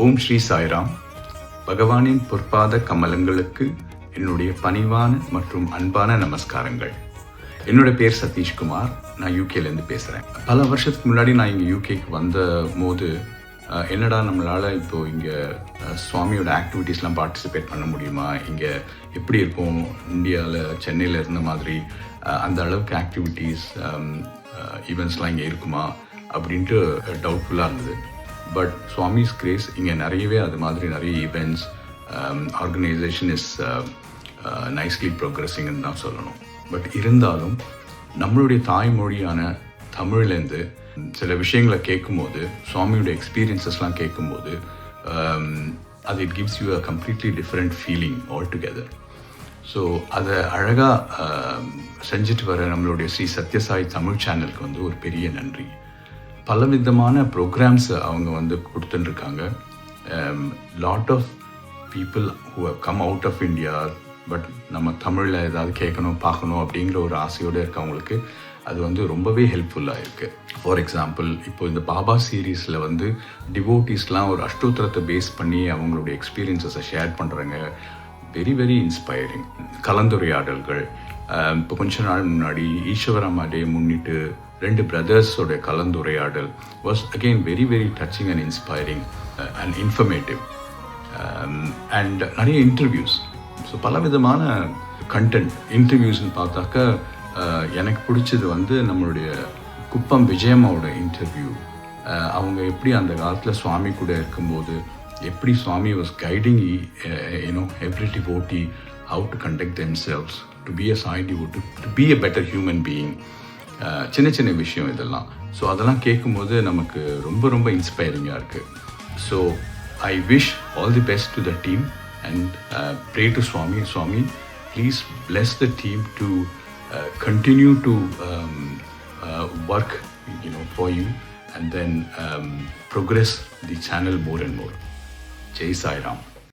ஓம் ஸ்ரீ சாய்ராம். பகவானின் பொற்பாத கமலங்களுக்கு என்னுடைய பணிவான மற்றும் அன்பான நமஸ்காரங்கள். என்னோட பேர் சதீஷ் குமார். நான் யூகேலேருந்து பேசுகிறேன். பல வருஷத்துக்கு முன்னாடி நான் இங்கே யூகேக்கு வந்த போது என்னடா நம்மளால் இப்போது இங்கே சுவாமியோட ஆக்டிவிட்டீஸ்லாம் பார்ட்டிசிபேட் பண்ண முடியுமா, இங்கே எப்படி இருக்கும், இந்தியாவில் சென்னையில் இருந்த மாதிரி அந்த அளவுக்கு ஆக்டிவிட்டீஸ் ஈவெண்ட்ஸ்லாம் இங்கே இருக்குமா அப்படின்ட்டு டவுட்ஃபுல்லாக இருந்தது. பட் சுவாமிஸ் கிரேஸ் இங்கே நிறையவே அது மாதிரி நிறைய ஈவெண்ட்ஸ், ஆர்கனைசேஷன் இஸ் நைஸ்லி ப்ரோக்ரஸிங்னு தான் சொல்லணும். பட் இருந்தாலும் நம்மளுடைய தாய்மொழியான தமிழ்லேருந்து சில விஷயங்களை கேட்கும்போது, சுவாமியோட எக்ஸ்பீரியன்ஸஸ்லாம் கேட்கும்போது அது it gives you a completely different feeling all together. So அதை அழகாக செஞ்சுட்டு வர நம்மளுடைய ஸ்ரீ சத்யசாய் தமிழ் சேனலுக்கு வந்து ஒரு பெரிய நன்றி. பலவிதமான ப்ரோக்ராம்ஸ் அவங்க கொடுத்துட்டுருக்காங்க. Lot of people who have come out of India, but நம்ம தமிழில் ஏதாவது கேட்கணும் பார்க்கணும் அப்படிங்கிற ஒரு ஆசையோடு இருக்கவங்களுக்கு அது ரொம்பவே ஹெல்ப்ஃபுல்லாக இருக்குது. ஃபார் எக்ஸாம்பிள், இப்போ இந்த பாபா சீரீஸில் டிவோட்டீஸ்லாம் ஒரு அஷ்டோத்திரத்தை பேஸ் பண்ணி அவங்களுடைய எக்ஸ்பீரியன்ஸஸை ஷேர் பண்ணுறாங்க. வெரி வெரி இன்ஸ்பைரிங் கலந்துரையாடல்கள். இப்போ கொஞ்ச நாள் முன்னாடி ஈஸ்வரம்மா டே முன்னிட்டு 2 பிரதர்ஸோட கலந்துரையாடல் was again very very touching and inspiring and informative. And நிறைய இன்டர்வியூஸ். ஸோ பலவிதமான கண்டென்ட் இன்டர்வியூஸ்ன்னு பார்த்தாக்கா எனக்கு பிடிச்சது நம்மளுடைய குப்பம் விஜயம்மாவோட இன்டர்வியூ. அவங்க எப்படி அந்த காலத்தில் சுவாமி கூட இருக்கும்போது எப்படி Swami was guiding every devotee how to conduct themselves, to be a Sai devotee, to be a better human being. சின்ன சின்ன விஷயம் இதெல்லாம். ஸோ அதெல்லாம் கேட்கும்போது நமக்கு ரொம்ப ரொம்ப இன்ஸ்பைரிங்காக இருக்குது. So I wish all the best to the team and pray to Swami. Swami, please bless the team to continue to work for you and then progress the channel more and more. Jai Sai Ram.